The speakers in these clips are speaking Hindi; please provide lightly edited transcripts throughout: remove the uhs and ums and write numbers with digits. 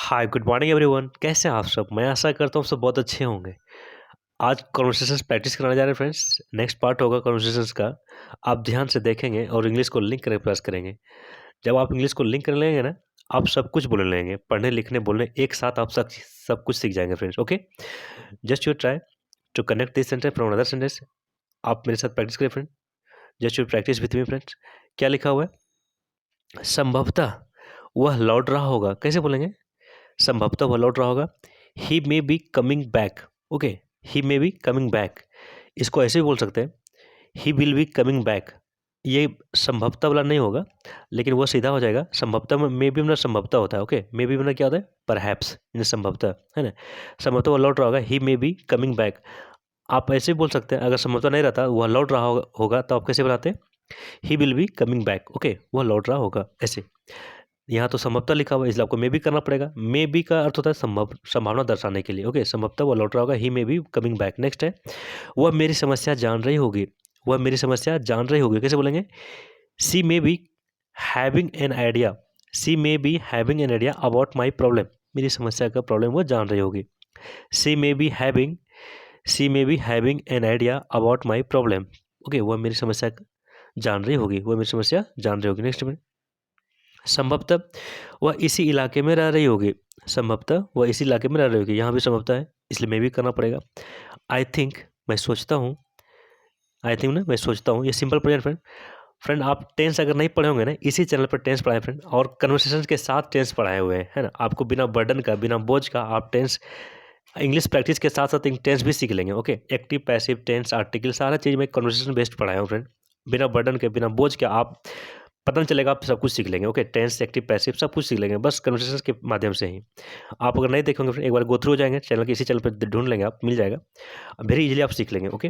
Hi good morning everyone. कैसे हैं आप सब? मैं आशा करता हूँ सब बहुत अच्छे होंगे। आज कॉन्वर्सेशंस प्रैक्टिस कराने जा रहे हैं फ्रेंड्स। नेक्स्ट पार्ट होगा कॉन्वर्सेशंस का। आप ध्यान से देखेंगे और इंग्लिश को लिंक करके प्रयास करेंगे। जब आप इंग्लिश को लिंक कर लेंगे ना, आप सब कुछ बोलने लेंगे। पढ़ने लिखने बोलने एक साथ आप सब कुछ सीख जाएंगे friends. Okay, just you try to connect this sentence from another sentence. आप मेरे साथ प्रैक्टिस करें friend. Just you practice with me friends. क्या लिखा हुआ है? संभवतः वह लौट रहा होगा। कैसे बोलेंगे? संभवतः वह लौट रहा होगा। He may be coming back. Okay, he may be coming back. इसको ऐसे भी बोल सकते हैं, he will be coming back. ये संभवतः वाला नहीं होगा, लेकिन वो सीधा हो जाएगा। संभवतः में मे बी मतलब संभवतः होता है। ओके, मे बी मतलब क्या होता है? परहैप्स, संभवतः, है ना। संभवतः वह लौट रहा होगा, he may be coming back. आप ऐसे भी बोल सकते हैं, अगर संभवतः नहीं रहता, वह लौट रहा होगा तो आप कैसे बनाते हैं? He will be coming back. Okay, वह लौट रहा होगा ऐसे। यहाँ तो संभवतः लिखा हुआ है, इसलिए आपको मे बी करना पड़ेगा। मे बी का अर्थ होता है संभावना दर्शाने के लिए। ओके, संभवतः वो लौट रहा होगा, he may be coming back. Next है, वह मेरी समस्या जान रही होगी। वह मेरी समस्या जान रही होगी। कैसे बोलेंगे? She may be having an idea. She may be having an idea about my problem. मेरी समस्या का प्रॉब्लम वो जान रही होगी। She may be having she may be having an idea about my problem. Okay, वह मेरी समस्या जान रही होगी। वह मेरी समस्या जान रही होगी। नेक्स्ट में, संभवतः वह इसी इलाके में रह रही होगी। संभवतः वह इसी इलाके में रह रही होगी। यहाँ भी संभवतः है, इसलिए मैं भी करना पड़ेगा। आई थिंक, मैं सोचता हूँ। आई थिंक ना, मैं सोचता हूँ, ये सिंपल प्रेजेंट फ्रेंड। फ्रेंड, आप टेंस अगर नहीं पढ़े होंगे ना, इसी चैनल पर टेंस पढ़ाए फ्रेंड, और कन्वर्सेशन के साथ टेंस पढ़ाए हुए हैं, है ना। आपको बिना बर्डन का, बिना बोझ का आप टेंस, इंग्लिश प्रैक्टिस के साथ साथ टेंस भी सीख लेंगे। Okay, active passive tense article सारा चीज़ मैं कन्वर्सेशन बेस्ड पढ़ाया हूँ फ्रेंड। बिना बर्डन के, बिना बोझ के आप पता नहीं चलेगा, आप सब कुछ सीख लेंगे। ओके, टेंस एक्टिव पैसिव सब कुछ सीख लेंगे बस कन्वर्सेशन के माध्यम से ही। आप अगर नहीं देखेंगे फिर एक बार गो थ्रू हो जाएंगे चैनल के, इसी चैनल पर ढूंढ लेंगे, आप मिल जाएगा। वेरी इजीली आप सीख लेंगे। ओके,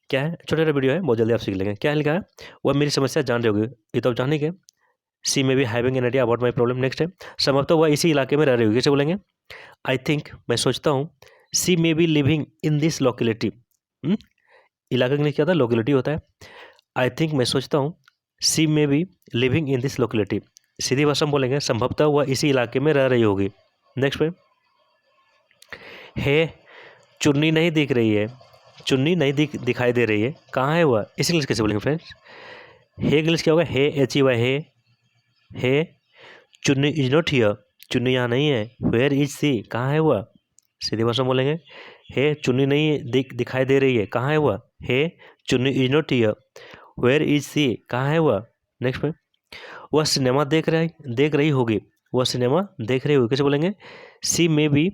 क्या है? छोटा छोटा वीडियो है, बहुत जल्दी आप सीख लेंगे। क्या लिखा है? वह मेरी समस्या जान रही होगी। ये तो आप जानेंगे। सी में भी having an idea about my problem. Next है, संभवतः वह इसी इलाके में रह रही होगी। कैसे बोलेंगे? आई थिंक, मैं सोचता हूँ। She may be living in this locality. इलाका के लिए क्या होता है? लोकेलिटी होता है। आई थिंक, मैं सोचता हूँ। She may be living in this locality. सीधी भाषा में बोलेंगे, संभवतः वह इसी इलाके में रह रही होगी। नेक्स्ट पे, हे चुन्नी नहीं दिख रही है। चुन्नी नहीं दिखाई दे रही है। कहाँ है वह? इस इंग्लिश कैसे बोलेंगे फ्रेंड्स? हे इंग्लिश क्या होगा? Hey, H E Y, hey. Chunni is not here. Chunni यहाँ नहीं है। Where is she? कहाँ है वह? सीधी भाषा में बोलेंगे, हे चुन्नी नहीं दिखाई दे रही है। कहाँ है वह? Hey Chunni is not here. Where is she? कहाँ है वह? नेक्स्ट पे, वह सिनेमा देख रही होगी। वह सिनेमा देख रही होगी। कैसे बोलेंगे? She may be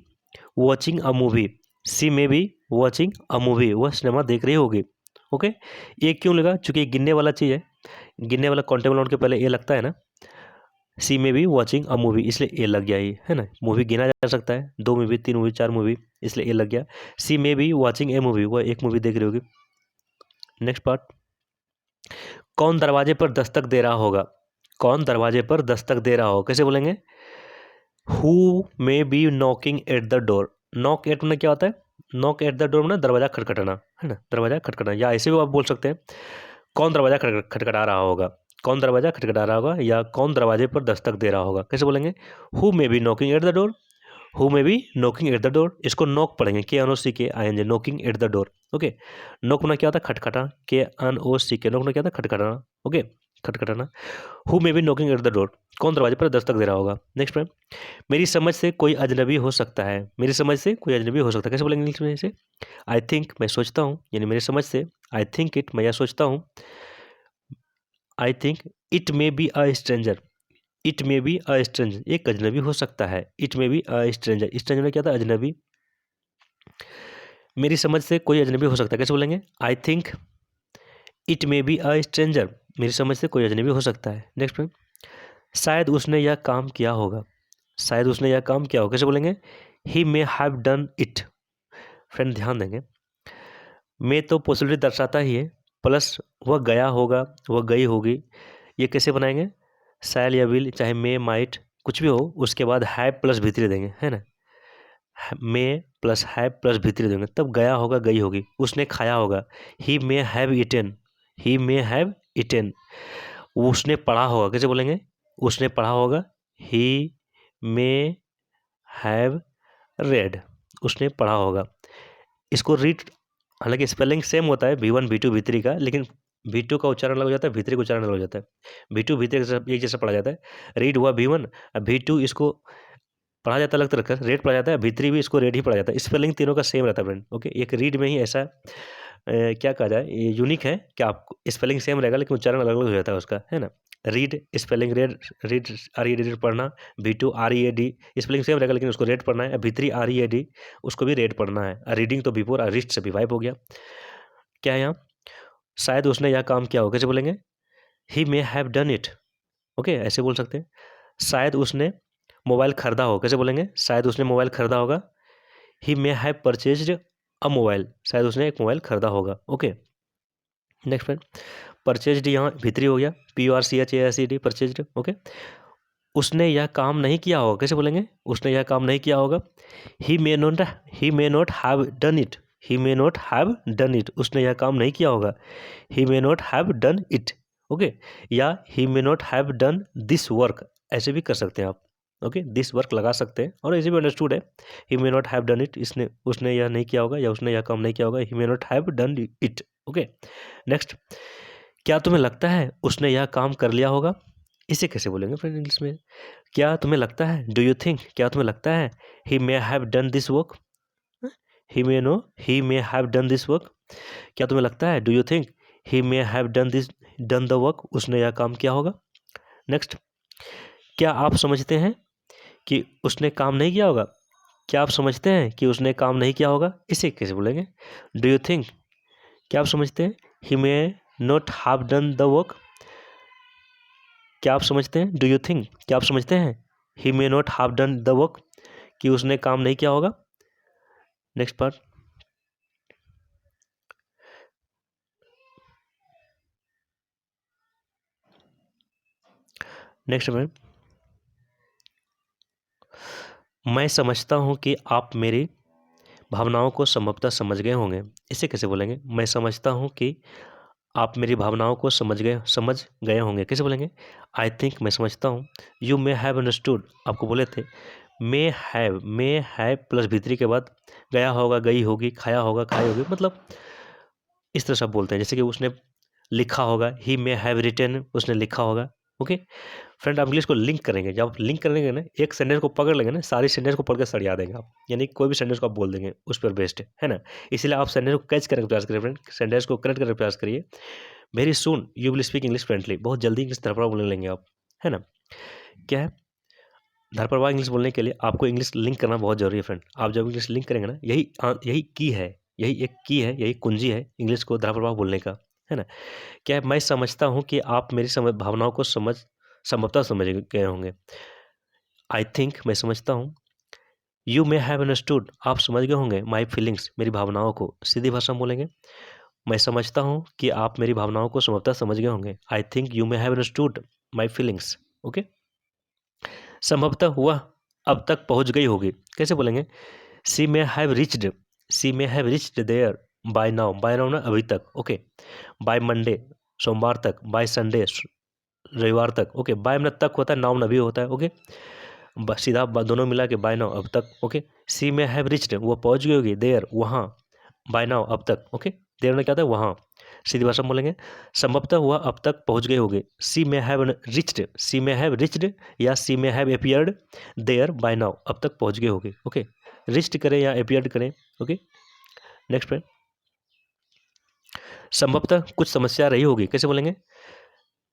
watching a movie. She may be watching a movie. वह सिनेमा देख रही होगी। ओके, ये क्यों लगा? चूंकि ये गिनने वाला चीज़ है। गिनने वाला काउंटेबल नाउन के पहले ए लगता है ना। सी में भी वॉचिंग अ मूवी, इसलिए ए लग गया ये, है ना। मूवी गिना जा सकता है, 2 मूवी, 3 मूवी, 4 मूवी, इसलिए ए लग गया। सी में भी वॉचिंग ए मूवी, वह एक मूवी देख रही होगी। नेक्स्ट पार्ट, कौन दरवाजे पर दस्तक दे रहा होगा? कौन दरवाजे पर दस्तक दे रहा होगा? कैसे बोलेंगे? Who may be knocking at the door. Knock eight में क्या होता है? नॉक एट द डोर में दरवाजा खटखटाना, है ना। दरवाजा खटखटाना, या ऐसे भी आप बोल सकते हैं, कौन दरवाजा खटखटा रहा होगा। कौन दरवाजा खटखटा रहा होगा, या कौन दरवाजे पर दस्तक दे रहा होगा। कैसे बोलेंगे? Who may be knocking at the door. Who may be knocking at the door. इसको नॉक पढ़ेंगे, K N O C K I N G, knocking at the door. Okay, knock में क्या होता है? खटखटा, के एन ओ सी के। नॉक में क्या होता है? खटखटाना। ओके, खटखटाना। Who may be knocking at the door, कौन दरवाजे पर दस्तक दे रहा होगा। नेक्स्ट में, मेरी समझ से कोई अजनबी हो सकता है। मेरी समझ से कोई अजनबी हो सकता है। कैसे बोलेंगे इंग्लिश में इसे? आई थिंक, मैं सोचता हूँ, यानी मेरी समझ से। आई थिंक इट, मैं यह सोचता हूँ। I think it may be a stranger. It may be a stranger, एक अजनबी हो सकता है। It may be a stranger, stranger में क्या था? अजनबी। मेरी समझ से कोई अजनबी हो सकता है। कैसे बोलेंगे? I think it may be a stranger, मेरी समझ से कोई अजनबी हो सकता है। नेक्स्ट में, शायद उसने यह काम किया होगा। शायद उसने यह काम किया होगा। कैसे बोलेंगे? He may have done it. Friend ध्यान देंगे, मे तो पॉसिबिलिटी दर्शाता ही है, प्लस वह गया होगा, वह गई होगी। ये कैसे बनाएंगे? शैल या विल, चाहे मे माइट, कुछ भी हो, उसके बाद हैव प्लस भीतरी देंगे, है ना। मे प्लस हैव प्लस भीतरी देंगे, तब गया होगा, गई होगी। उसने खाया होगा, he may have eaten. He may have eaten. उसने पढ़ा होगा। कैसे बोलेंगे? उसने पढ़ा होगा, ही मे हैव रेड, उसने पढ़ा होगा। इसको रीड, हालांकि स्पेलिंग सेम होता है V1 V2 V3 का, लेकिन V2 का उच्चारण अलग हो जाता है, V3 का उच्चारण अलग हो जाता है। V2 V3 एक जैसा पढ़ा जाता है। रीड हुआ V1, V2 इसको पढ़ा जाता है अलग तरह का, रेड पढ़ा जाता है, V3 भी इसको रेड ही पढ़ा जाता है। स्पेलिंग तीनों का सेम रहता है फ्रेंड। ओके, एक रीड में ही ऐसा क्या कहा जाए, ये यूनिक है कि आप स्पेलिंग सेम रहेगा लेकिन उच्चारण अलग अलग हो जाता है उसका, है ना। Read spelling red, read RED पढ़ना। V2 READ स्पेलिंग सेम रहेगा लेकिन उसको रेड पढ़ना है। V3 READ उसको भी रेड पढ़ना है। रीडिंग तो बिफोर रिस्ट से भी वाइप हो गया। क्या है यहाँ, शायद उसने यह काम किया हो, कैसे बोलेंगे, he may have done it. Okay, ऐसे बोल सकते हैं। शायद उसने मोबाइल खरीदा हो, कैसे बोलेंगे, शायद उसने मोबाइल खरीदा होगा। He may have purchased a mobile, शायद उसने एक मोबाइल खरीदा होगा। ओके, नेक्स्ट फ्रेंड, परचेज्ड यहाँ भीतरी हो गया, PURCHASED परचेज्ड। ओके, उसने यह काम नहीं किया होगा, कैसे बोलेंगे, उसने यह काम नहीं किया होगा। He may not have done it, he may not have done it, उसने यह काम नहीं किया होगा। He may not have done it. Okay, या he may not have done this work, ऐसे भी कर सकते हैं आप। ओके, दिस वर्क लगा सकते हैं और ऐसे भी अंडरस्टूड है। He may not have done it, इसने उसने यह नहीं किया होगा या उसने यह काम नहीं किया होगा। He may not have done it. Okay, next, क्या तुम्हें लगता है उसने यह काम कर लिया होगा, इसे कैसे बोलेंगे फ्रेंड इंग्लिश में, क्या तुम्हें लगता है, डू यू थिंक, क्या तुम्हें लगता है, he may have done this work, he may have done this work, क्या तुम्हें लगता है, do you think he may have done the work, उसने यह काम किया होगा। नेक्स्ट, क्या आप समझते हैं कि उसने काम नहीं किया होगा, क्या आप समझते हैं कि उसने काम नहीं किया होगा, इसे कैसे बोलेंगे, डू यू थिंक, क्या आप समझते हैं, he may not have done the work, क्या आप समझते हैं, डू यू थिंक, क्या आप समझते हैं, he may not have done the work, कि उसने काम नहीं किया होगा। नेक्स्ट पार्ट, नेक्स्ट में, मैं समझता हूँ कि आप मेरी भावनाओं को संभवतः समझ गए होंगे, इसे कैसे बोलेंगे, मैं समझता हूँ कि आप मेरी भावनाओं को समझ गए होंगे, कैसे बोलेंगे, आई थिंक, मैं समझता हूँ। यू मे हैव अंडरस्टूड, आपको बोले थे, मे हैव प्लस भीतरी के बाद गया होगा, गई होगी, खाया होगा, खाई होगी, मतलब इस तरह से आप बोलते हैं। जैसे कि उसने लिखा होगा, ही मे हैव रिटन, उसने लिखा होगा। ओके फ्रेंड, आप इंग्लिश को लिंक करेंगे, जब आप लिंक करेंगे ना, एक सेंटेंस को पकड़ लेंगे ना, सारी सेंटेंस को पढ़ के सरिया देंगे आप, यानी कोई भी सेंटेंस को आप बोल देंगे उस पर बेस्ड है ना। इसलिए आप सेंटेंस को कैच करने का प्रयास करिए फ्रेंड, सेंटेंस को कनेक्ट करने का प्रयास करिए। Very soon you will speak English friendly, बहुत जल्दी इंग्लिश धरपड़ा बोलने लेंगे आप, है ना। क्या है, धरपड़ा इंग्लिश बोलने के लिए आपको इंग्लिश लिंक करना बहुत जरूरी है फ्रेंड। आप जब इंग्लिश लिंक करेंगे ना, यही की है, यही एक की है, यही कुंजी है इंग्लिश को धरपड़ा बोलने का, है ना। क्या है, मैं समझता हूँ कि आप मेरी भावनाओं को संभवतः समझ गए होंगे। आई थिंक, मैं समझता हूँ। यू मे हैव अंडरस्टूड, आप समझ गए होंगे माई फीलिंग्स, मेरी भावनाओं को। सीधी भाषा में बोलेंगे, मैं समझता हूँ कि आप मेरी भावनाओं को संभवतः समझ गए होंगे। I think you may have understood my feelings. Okay, संभवतः हुआ अब तक पहुँच गई होगी, कैसे बोलेंगे, she may have reached there by now ना अभी तक। ओके, बाय मंडे सोमवार तक, बाय संडे रविवार तक। ओके, बाय में तक होता है, नाउ नभी होता है। ओके, सीधा दोनों मिला के बाय नाउ अब तक। Okay, C may have reached, वो पहुंच गई होगी, देयर वहाँ, बाय नाउ अब तक। ओके, देयर में क्या होता है, वहाँ। सीधी भाषा में बोलेंगे, संभवतः हुआ अब तक पहुंच गई होगी, सी में हैव रिच्ड या she may have appeared there by now, अब तक पहुंच गई होगी। ओके, रिच्ड करें या अपीयर्ड करें। ओके, नेक्स्ट फ्रेंड, संभवतः कुछ समस्या रही होगी, कैसे बोलेंगे,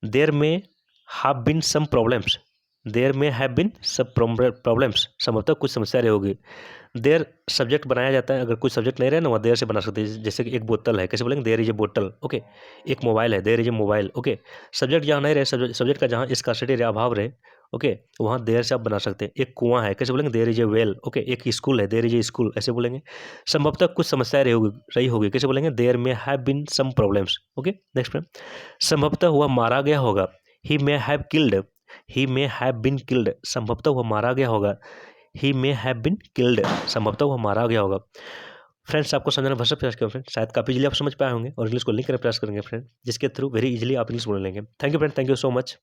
there may have been some problems, there may have been some problems, संभवतः कुछ समस्या रही होगी। देयर सब्जेक्ट बनाया जाता है, अगर कुछ सब्जेक्ट नहीं रहे ना, वहाँ देयर से बना सकते हैं। जैसे कि एक बोतल है, कैसे बोलेंगे, देयर इज ए बोतल। ओके, एक मोबाइल है, there is a mobile. Okay, subject जहाँ नहीं रहे, सब्जेक्ट का जहाँ स्कार्सिटी रहे, अभाव रहे, ओके, वहाँ देयर से आप बना सकते हैं। एक कुआं है, कैसे बोलेंगे, there is a well. Okay, एक स्कूल है, देयर इज ए स्कूल, ऐसे बोलेंगे। संभवतः कुछ समस्याएं रही होगी, कैसे बोलेंगे, there may have been some problems. Okay, next में, संभवतः हुआ मारा गया होगा, he may have killed, he may have been killed, संभवतः हुआ मारा गया होगा, he may have been killed, संभवतः वो मारा गया होगा। फ्रेंड्स, आपको समझना भाषा प्रयास करें फ्रेंड, शायद काफ़ी इजीली आप समझ पाए होंगे और इंग्लिश को लिंक करने प्रयास करेंगे फ्रेंड, जिसके थ्रू वेरी इजीली आप इंग्लिश बोल लेंगे। Thank you friend, thank you so much.